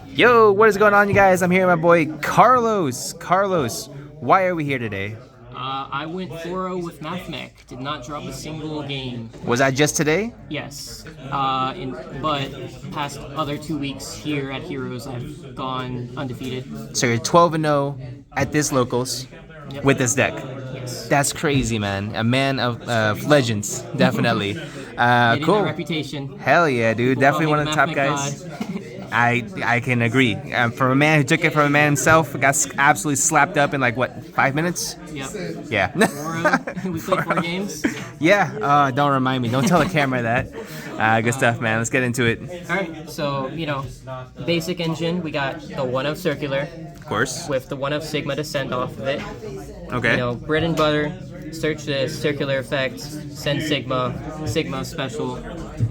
Yo, what is going on, you guys? I'm here with my boy Carlos. Carlos, why are we here today? I went 4-0 with Mathmech. Did not drop a single game. Was that just today? Yes. But past other 2 weeks here at Heroes, I've gone undefeated. So you're 12-0 at this locals with this deck. Yes. That's crazy, man. A man of legends, definitely. Getting Cool. a reputation. Hell yeah, dude. People Definitely call one me of the the top Mathmech guys. God. I can agree. From a man who took it from a man himself, got absolutely slapped up in like what, 5 minutes? Yep. Yeah. 4-0. We played 4 games. Yeah. Don't remind me. Don't tell the camera that. Good stuff, man. Let's get into it. All right. So basic engine. We got the 1 of circular. Of course. With the 1 of sigma to send off of it. Okay. Bread and butter. Search the circular effects, send sigma special,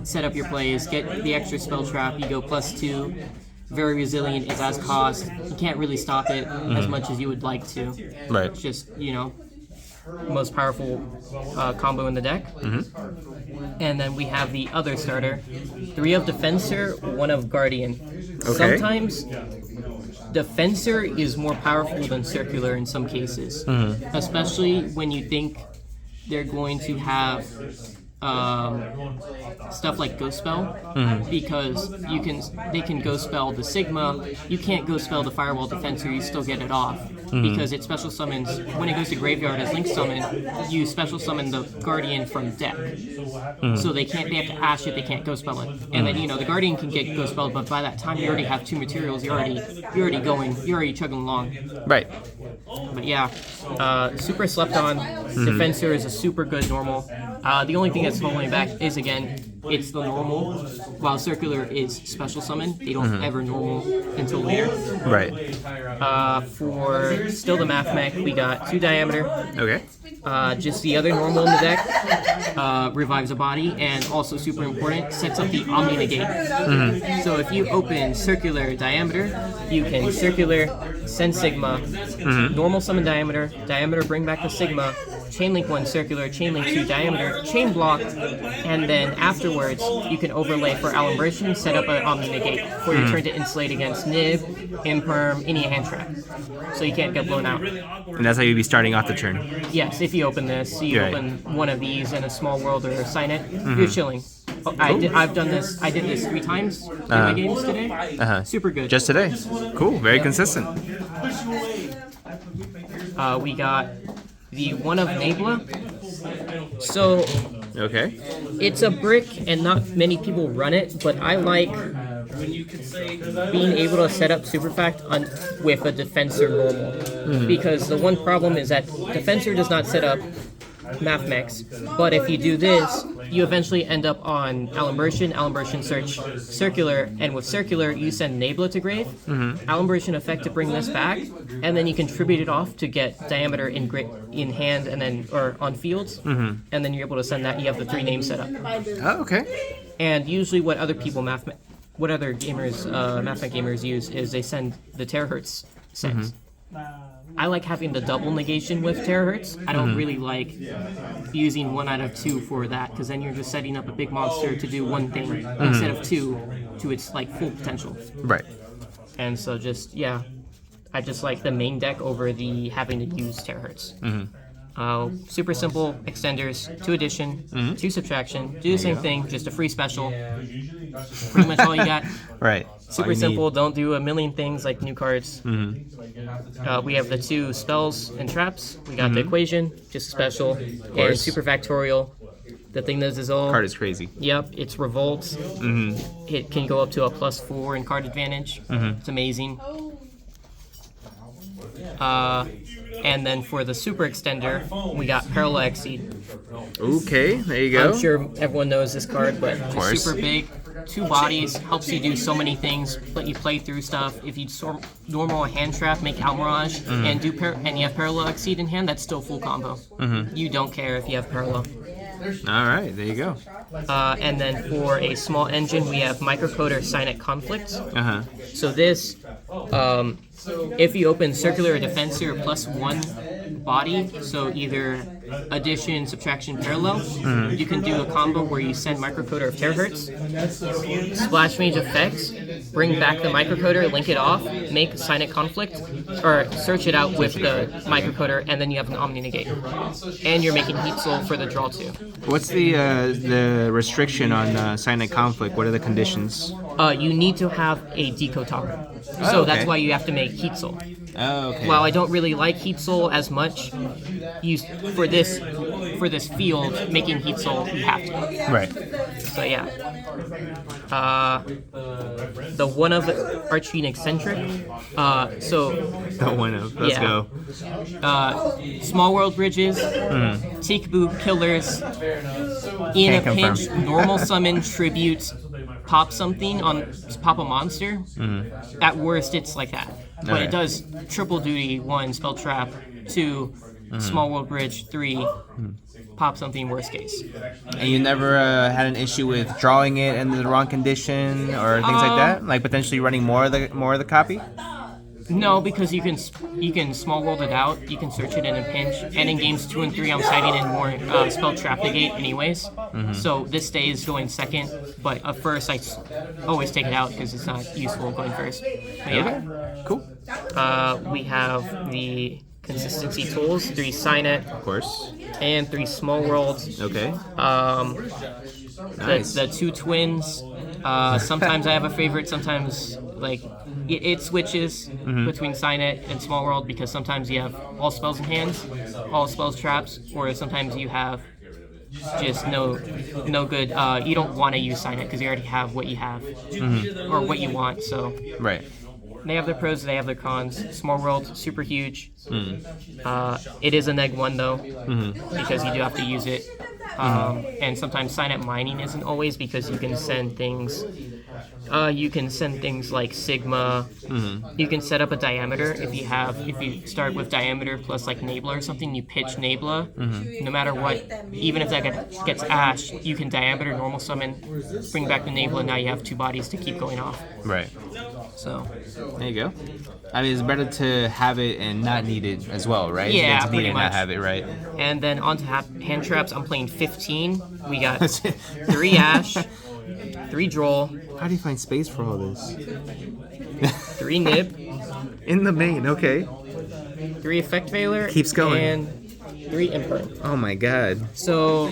set up your plays, get the extra spell trap, you go +2, very resilient, it has cost, you can't really stop it as much as you would like to. Right. It's just, most powerful combo in the deck. And then we have the other starter, 3 of Defensor, 1 of Guardian. Okay. Sometimes Defensor is more powerful than Circular in some cases, especially when you think they're going to have stuff like Ghost Spell, because they can Ghost Spell the Sigma. You can't Ghost Spell the Firewall Defensor. You still get it off because it special summons when it goes to graveyard as Link Summon. You special summon the Guardian from deck, so they have to Ash it. They can't Ghost Spell it, and then the Guardian can get Ghost Spelled, but by that time you already have 2 materials. You're already chugging along. Right. But yeah, super slept on. Defensor is a super good normal. The only thing that's holding back is, again, it's the normal, while Circular is special summon. They don't ever normal until later. Right. For still the Mathmech, we got 2 diameter. Okay. Just the other normal in the deck, revives a body, and also super important, sets up the Omni Negate. So if you open Circular Diameter, you can Circular, send Sigma, normal summon Diameter, Diameter bring back the Sigma, Chainlink 1 Circular, Chainlink 2 Diameter, Chain Block, and then afterwards you can overlay for Alumbration, set up an Omni Negate for your turn to insulate against Nib, Imperm, any hand trap. So you can't get blown out. And that's how you'd be starting off the turn. Yes, if you open this, you open one of these in a small world or sign it, you're chilling. I've done this. I did this 3 times in my games today. Super good. Just today. Cool. Very consistent. We got the 1 of Nabla. So Okay. it's a brick, and not many people run it, but I like being able to set up Superfact with a Defensor normal. Because the one problem is that Defensor does not set up Mathmechs, but if you do this, you eventually end up on Alumbration search Circular, and with Circular you send Nabla to grave, Alumbration effect to bring this back, and then you contribute it off to get Diameter in hand and then or on fields, and then you're able to send that. You have the 3 names set up. Oh, okay. And usually what other gamers, Mathmech gamers use is they send the terahertz sets. I like having the double negation with terahertz. I don't really like using 1 out of 2 for that, because then you're just setting up a big monster to do 1 thing instead of 2 to its full potential. Right. And so I just like the main deck over the having to use terahertz. Super simple extenders, 2 addition, 2 subtraction, do the same thing, just a free special. Pretty much all you got. Right. Super simple, don't do a million things like new cards. We have the 2 spells and traps. We got the equation, just a special, and super factorial. The thing that is all Card is crazy. Yep, it's revolt. It can go up to a +4 in card advantage. It's amazing. And then for the super extender, we got Parallel Exceed. Okay, there you go. I'm sure everyone knows this card, but course. super big. 2 bodies, helps you do so many things, let you play through stuff. If you normal hand trap, make Almirage, and and you have Parallel Exceed in hand, that's still full combo. You don't care if you have Parallel. All right, there you go. And then for a small engine, we have Microcoder Signet Conflict. So this, if you open Circular Defensor +1 body, so either addition, subtraction, parallel. You can do a combo where you send microcoder of terahertz, splash mage effects, bring back the microcoder, link it off, make sign it conflict, or search it out with the microcoder, and then you have an omni negate. And you're making heat soul for the draw too. What's the restriction on silent conflict? What are the conditions? You need to have a decode toggle. So that's why you have to make heat soul. Oh, okay. While I don't really like heat soul as much, for this field, making heat soul, you have to. Right. So yeah. The one of Archfiend eccentric. The one of. Let's go. Small world bridges, Tikbu killers, in Can't a pinch, confirm. normal summon tribute, pop something pop a monster. At worst, it's like that. But Alright. it does triple duty: 1 spell trap, 2 small world bridge, 3 pop something. Worst case. And you never had an issue with drawing it in the wrong condition or things like that? Like potentially running more of the copy? No, because you can small world it out. You can search it in a pinch. And in games 2 and 3, I'm citing in more spell trap negate anyways. So this stays going second. But at first, I always take it out because it's not useful going first. But yeah. Cool. We have the consistency tools: 3 sign it Of course. and 3 small worlds. Okay. The 2 twins. Sometimes I have a favorite. Sometimes it switches between sign it and small world because sometimes you have all spells in hands, all spells traps, or sometimes you have just no good. You don't want to use sign it because you already have what you have or what you want. So Right. they have their pros, they have their cons. Small world, super huge. It is a neg 1 though, because you do have to use it. And sometimes sign up mining isn't always because you can send things. You can send things like sigma. You can set up a diameter if you start with diameter plus like Nabla or something. You pitch Nabla. No matter what, even if that gets ash, you can diameter normal summon, bring back the Nabla. Now you have 2 bodies to keep going off. Right. So There you go. I mean, it's better to have it and not need it as well, right? Yeah, Than to need pretty it and not much. have it, right? and then onto hand traps. I'm playing 15. We got 3 ash, 3 droll, How do you find space for all this? 3 nib, In the main, okay. 3 effect veiler, Keeps going. and 3 imperm. Oh my god. So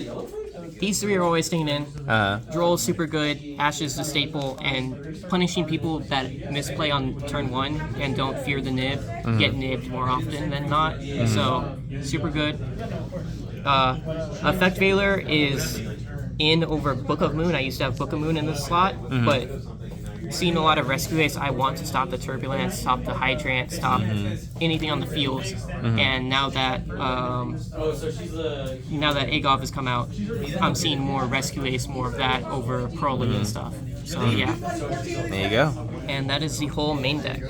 these 3 are always staying in. Uh, Droll is super good, Ash is the staple, and punishing people that misplay on turn 1 and don't fear the nib get nibbed more often than not. So super good. Effect Veiler is in over Book of Moon. I used to have Book of Moon in this slot, but seeing a lot of rescue ace, I want to stop the turbulence, stop the hydrant, stop anything on the field. And now that Agov has come out, I'm seeing more rescue ace, more of that over Crowley and stuff. So yeah, there you go. and that is the whole main deck.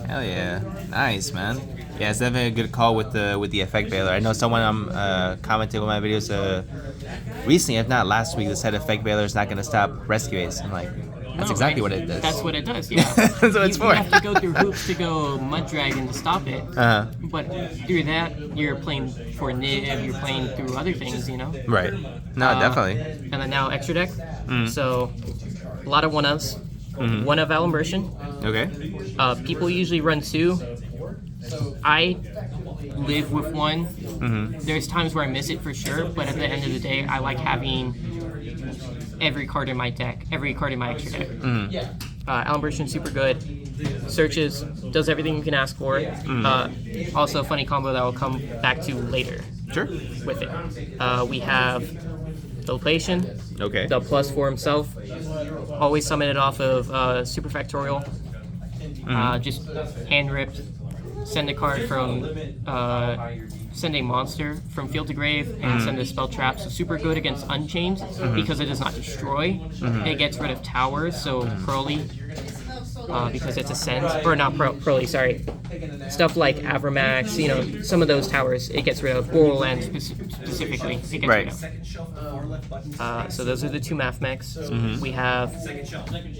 Hell yeah. Nice, man. Yeah, it's definitely a good call with the effect veiler. I know someone commented on my videos recently, if not last week, that said effect veiler is not going to stop rescue ace. I'm like, that's No, exactly right? what it does. That's what it does, yeah. That's what it's You for. have to go through hoops to go Mud Dragon to stop it. But through that, you're playing for Nib, you're playing through other things, you know? Right. No, definitely. And then now extra deck. So a lot of one-ofs. One of Alimbertion. Okay. People usually run 2. I live with 1. There's times where I miss it for sure, but at the end of the day, I like having every card in my deck, every card in my extra deck. Alimbertion, super good. Searches, does everything you can ask for. Also a funny combo that I'll come back to later Sure. with it. We have Dilation, Okay. the +4 himself. Always summon it off of Super Factorial. Just hand ripped. Send a card from, send a monster from field to grave and send a spell trap. So super good against Unchained because it does not destroy. It gets rid of towers, so Crowley, because it's a send, or not Crowley, sorry. Stuff like Avramax, you know, some of those towers, it gets rid of. Borderlands specifically, it gets rid of. So those are the 2 Mathmechs. We have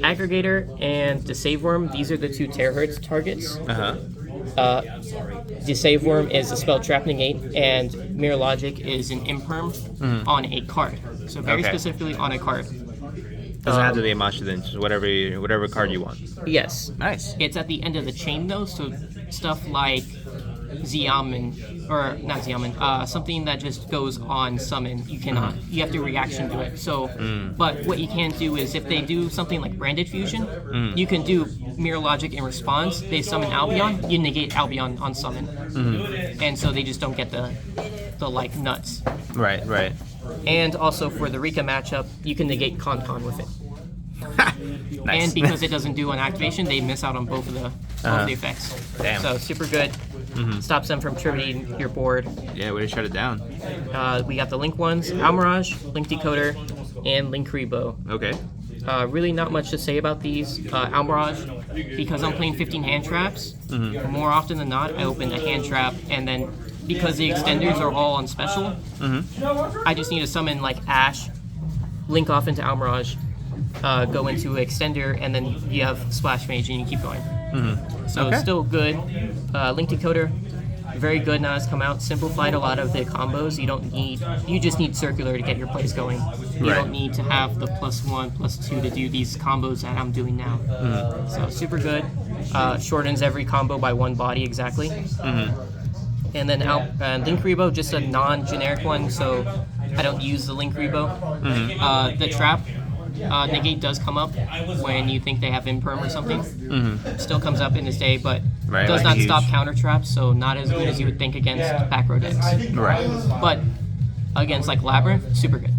Aggregator and the Save Worm. These are the 2 terahertz targets. Deceive Worm is a spell trap negate, and Mirror Logic is an imperm on a card. So very specifically on a card. Doesn't have to be a monster then, just whatever card you want. Yes. Nice. It's at the end of the chain though, so stuff like Xiamen, or not Xiamen, something that just goes on summon, you cannot. You have to reaction to it. So, but what you can do is if they do something like Branded Fusion, you can do Mirror Logic in response. They summon Albion, you negate Albion on summon, and so they just don't get the like nuts. Right. And also for the Rika matchup, you can negate Con with it. Nice. And because it doesn't do an activation, they miss out on both of the effects. Damn. So super good. Stops them from tributing your board. Yeah, way to shut it down. We got the Link ones, Almirage, Link Decoder, and Link Rebo. Okay. Really not much to say about these. Almirage, because I'm playing 15 hand traps, more often than not, I open a hand trap, and then because the extenders are all on special, I just need to summon like Ash, link off into Almirage, go into extender, and then you have Splash Mage and you keep going. So it's still good. Link Decoder, very good now it's come out. Simplified a lot of the combos. You just need circular to get your plays going. You don't need to have the +1, +2 to do these combos that I'm doing now. So super good. Shortens every combo by one body exactly. And then Link Rebo, just a non-generic one, so I don't use the Link Rebo. The trap negate does come up when you think they have imperm or something. Still comes up in this day, but does not stop counter traps, so not as good as you would think against back row decks. But against like Labyrinth, super good.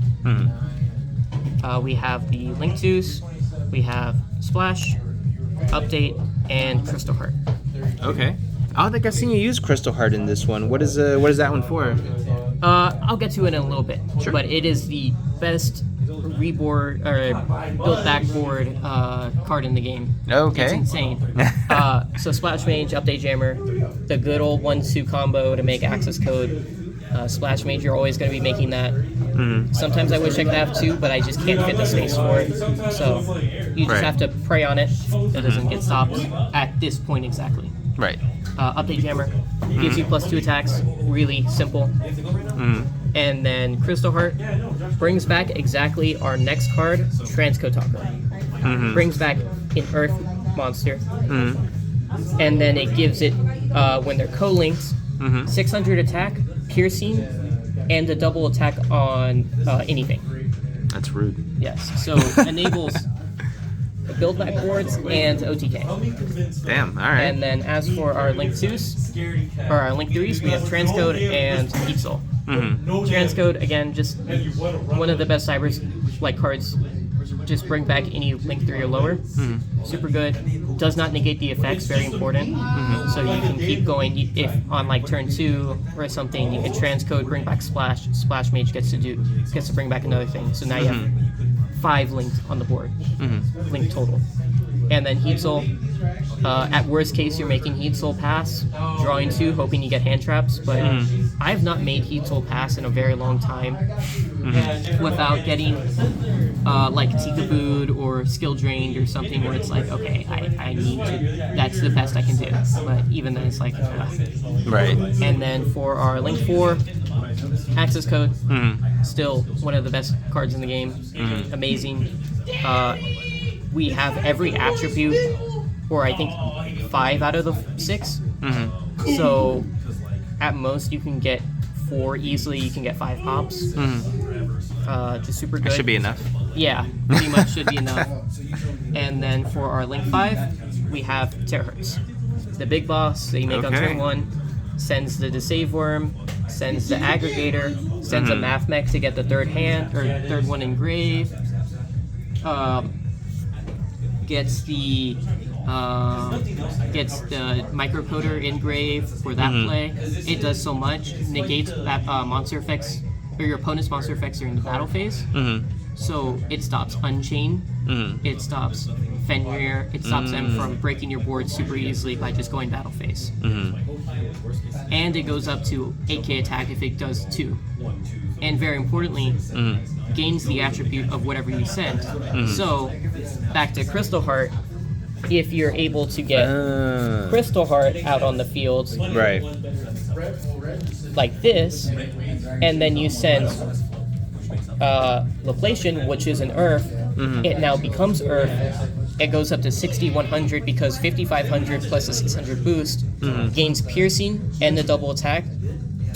We have the Link Zeus, we have Splash, Update, and Crystal Heart. Okay. I don't think I've seen you use Crystal Heart in this one. What is that one for? I'll get to it in a little bit. Sure. But it is the best reboard or built backboard card in the game. Okay. It's insane. So Splash Mage, Update Jammer, the good old 1-2 combo to make access code. Splash Mage, you're always going to be making that. Sometimes I wish I could have two, but I just can't fit the space for it. So you just have to pray on it that doesn't get stopped at this point exactly. Right. Update Jammer gives you +2 attacks, really simple. And then Crystal Heart brings back exactly our next card, Transcode Talker. Brings back an Earth monster. And then it gives it, when they're co-linked, 600 attack, piercing, and a double attack on anything. That's rude. Yes, so enables build backboards and OTK. Damn, alright. And then as for our Link Zeus, or our Link 3s, we have Transcode and Heat Soul. Transcode, again, just one of the best cybers like cards. Just bring back any Link 3 or lower. Super good. Does not negate the effects, very important. So you can keep going. If on like turn 2 or something, you can transcode, bring back Splash. Splash Mage gets to bring back another thing. So now you have 5 linked on the board. Link total. And then Heat Soul. At worst case, you're making Heat Soul pass, drawing 2, hoping you get hand traps. But I have not made Heat Soul pass in a very long time without getting like Tikabooed or Skill Drained or something where it's like, okay, I need to, that's the best I can do. But even then, it's like, Right. And then for our Link 4, Access Code, still one of the best cards in the game. Amazing. We have every attribute, or I think 5 out of the 6. So at most you can get 4 easily. You can get 5 pops. Just super good. That should be enough. Yeah, pretty much should be enough. And then for our Link 5, we have Terahertz. The big boss that you make on turn 1 sends the Deceive Worm, sends the Aggregator, sends a Mathmech to get the third one in grave. Gets the microcoder in grave for that play. It does so much. Negates that monster effects, or your opponent's monster effects are in the battle phase. So it stops Unchain. It stops Fenrir. It stops them from breaking your board super easily by just going battle phase. And it goes up to 8k attack if it does 2. And very importantly, gains the attribute of whatever you send. So, back to Crystal Heart, if you're able to get Crystal Heart out on the field Right. like this, and then you send Laplacian, which is an Earth, it now becomes Earth. It goes up to 6100 because 5500 plus a 600 boost gains piercing and the double attack,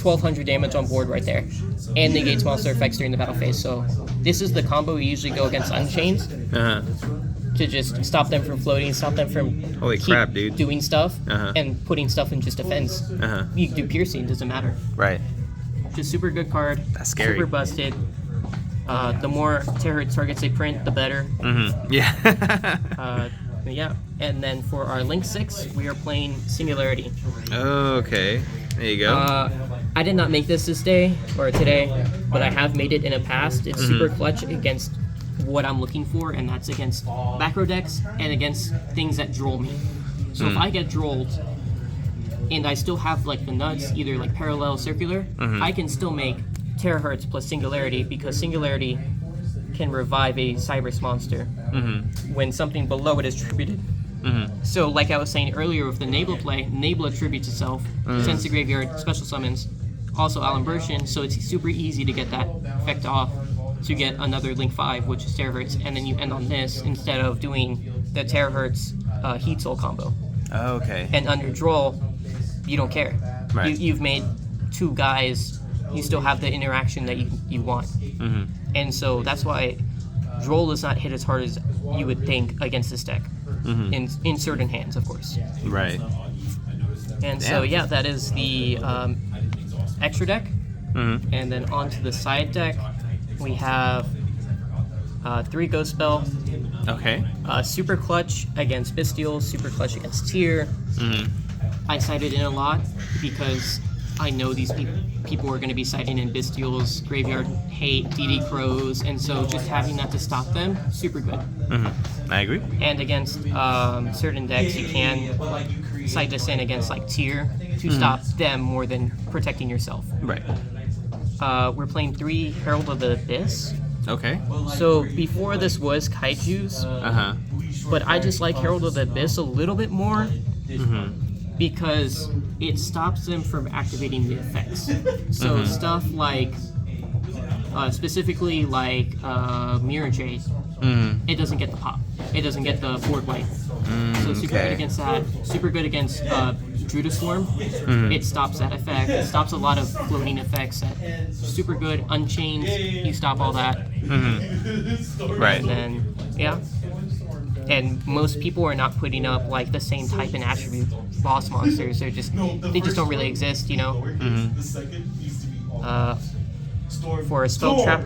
1200 damage on board right there, and negates monster effects during the battle phase. So this is the combo we usually go against Unchained to just stop them from floating, stop them from Holy crap, dude. doing stuff and putting stuff in just defense. You can do piercing, doesn't matter. Right. Just super good card. That's scary. Super busted. The more Terror targets they print, the better. Yeah. Yeah. And then for our Link 6, we are playing Singularity. Okay. There you go. I did not make this day or today, but I have made it in the past. It's super clutch against what I'm looking for, and that's against macro decks and against things that droll me. So if I get drolled and I still have like the nuts, either like parallel, circular, I can still make Terahertz plus Singularity, because Singularity can revive a Cybers monster when something below it is tributed. So like I was saying earlier with the Nabla play, Nabla tributes itself, sends to graveyard, special summons, also Alan-Burtian, so it's super easy to get that effect off to get another Link 5, which is Terahertz, and then you end on this instead of doing the Terahertz Heat Soul combo. Okay. And under draw, you don't care. Right. You've made two guys, you still have the interaction that you want. And so that's why Droll does not hit as hard as you would think against this deck. In certain hands, of course. Right. And so yeah, that is the extra deck. And then onto the side deck, we have 3 Ghost Spell. Okay. Super clutch against Bestials, super clutch against Tier. I cited in a lot because I know these people are going to be citing in Bestials, Graveyard Hate, DD Crows, and so just having that to stop them, super good. I agree. And against certain decks, you can cite this in against like Tier to stop them more than protecting yourself. Right. We're playing 3 Herald of the Abyss. Okay. So before this was Kaiju's, but I just like Herald of the Abyss a little bit more because it stops them from activating the effects. So stuff like, specifically like Mirror Jade, it doesn't get the pop. It doesn't get the board wipe. So super good against that. Super good against Druida Swarm. It stops that effect. It stops a lot of floating effects. Super good. Unchained, you stop all that. Right. And then, yeah. And most people are not putting up like the same type and attribute boss monsters. They just don't really exist, you know. For a spell trap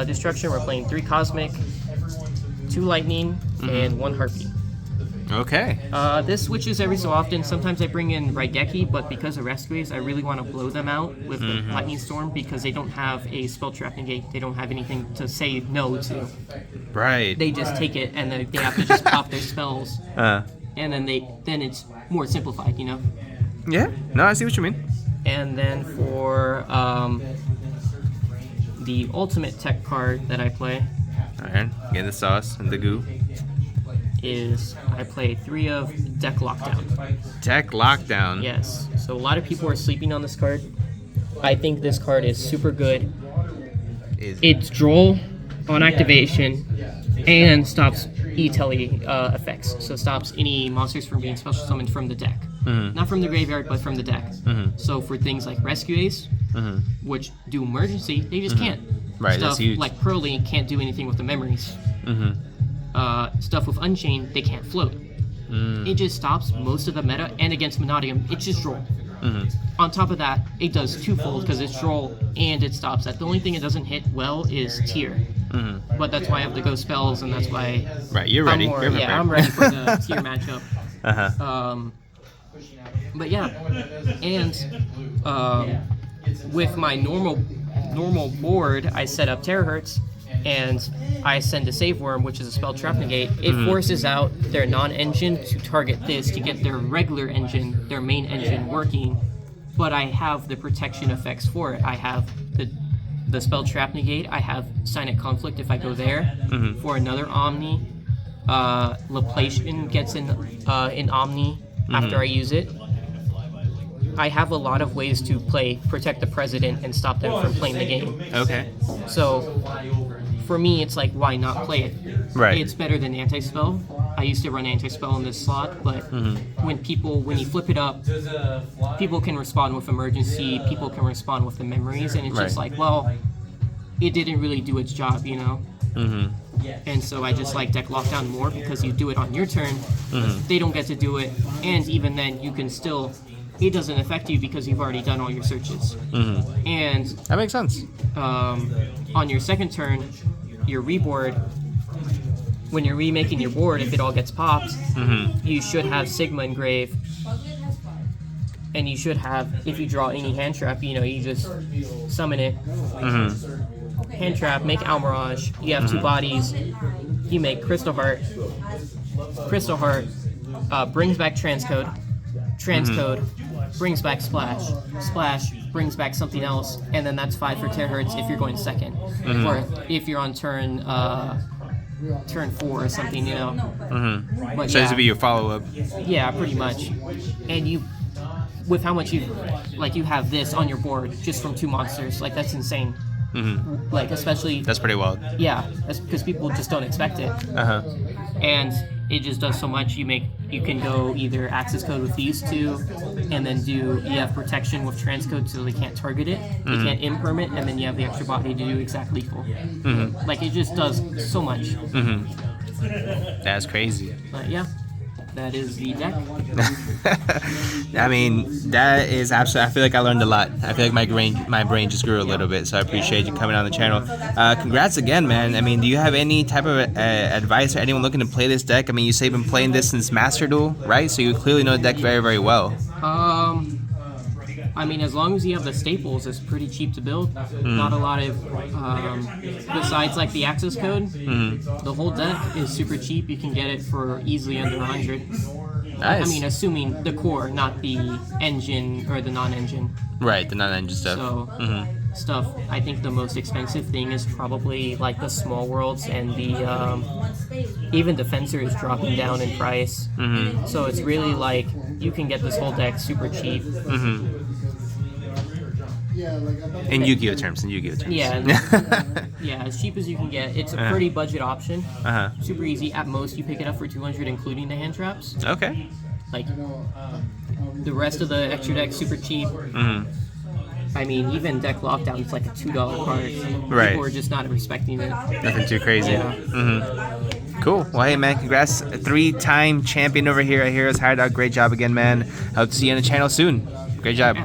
destruction, we're playing 3 Cosmic, 2 Lightning, and 1 Heartbeat. Okay. This switches every so often. Sometimes I bring in Raigeki, but because of Rescues, I really want to blow them out with the Lightning Storm because they don't have a spell trap negate. They don't have anything to say no to. Right. They just take it and they have to just pop their spells. And then it's more simplified, you know? Yeah. No, I see what you mean. And then for the ultimate tech card that I play, Alright, get the sauce and the goo. is I play 3 of Deck Lockdown. Deck Lockdown. Yes. So a lot of people are sleeping on this card. I think this card is super good. It's Droll on activation and stops E-Tele effects. So stops any monsters from being special summoned from the deck. Not from the graveyard, but from the deck. So for things like Rescue Ace, which do emergency, they just can't. Right, Stuff that's huge. like Pearly can't do anything with the memories. Stuff with Unchained, they can't float. It just stops most of the meta, and against Monodium, it's just Droll. On top of that, it does twofold because it's Droll and it stops that. The only thing it doesn't hit well is Tier. But that's why I have the Ghost Spells, and that's why Right, you're ready. I'm ready for the Tier matchup. But yeah, and with my normal board, I set up Terahertz, and I send a Save Worm, which is a spell trap negate. It forces out their non-engine to target this to get their regular engine, their main engine, working. But I have the protection effects for it. I have the spell trap negate. I have Signet Conflict if I go there for another Omni. Laplacian gets in Omni after I use it. I have a lot of ways to protect the president and stop them from playing the game. Okay. So for me, it's like, why not play it? Right. It's better than anti-spell. I used to run anti-spell in this slot, but when you flip it up, people can respond with emergency, people can respond with the memories, and it's just like, well, it didn't really do its job, you know? And so I just like deck lockdown more because you do it on your turn, they don't get to do it, and even then you can still, it doesn't affect you because you've already done all your searches. And that makes sense. On your second turn, your reboard, when you're remaking your board, if it all gets popped, you should have Sigma engrave, and you should have, if you draw any hand trap, you know, you just summon it. Hand trap, make Almirage. You have two bodies. You make Crystal Heart. Crystal Heart brings back Transcode. Transcode brings back Splash. Splash brings back something else, and then that's 5 for terahertz if you're going second, or if you're on turn 4 or something, you know. But So this would be your follow-up. yeah, pretty much. And you, with how much you have this on your board just from 2 monsters, like that's insane. Like especially That's pretty wild. yeah, that's because people just don't expect it. And it just does so much. You can go either access code with these two, and then you have protection with transcode so they can't target it. They can't imperm it, and then you have the extra body to do exact lethal. Like it just does so much. That's crazy. But yeah, that is the deck. I mean, that is absolutely. I feel like I learned a lot. I feel like my brain just grew a little bit. So I appreciate you coming on the channel. Congrats again, man. I mean, do you have any type of advice for anyone looking to play this deck? I mean, you say you've been playing this since Master Duel, right? So you clearly know the deck very, very well. I mean, as long as you have the staples, it's pretty cheap to build. Not a lot of, besides like the access code, the whole deck is super cheap. You can get it for easily under 100. Nice. I mean, assuming the core, not the engine or the non-engine. Right, the non-engine stuff. So, stuff, I think the most expensive thing is probably like the small worlds, and the, even Defensor is dropping down in price. So it's really like, you can get this whole deck super cheap. In Yu-Gi-Oh terms, Yeah, yeah, as cheap as you can get. It's a pretty budget option. Super easy. At most, you pick it up for 200, including the hand traps. Okay. Like, the rest of the extra deck super cheap. I mean, even deck lockdown is like a $2 card. Right. People are just not respecting it. Nothing too crazy. Yeah. Cool. Well, hey, man, congrats. 3-time champion over here at Heroes Hideout. Great job again, man. Hope to see you on the channel soon. Great job.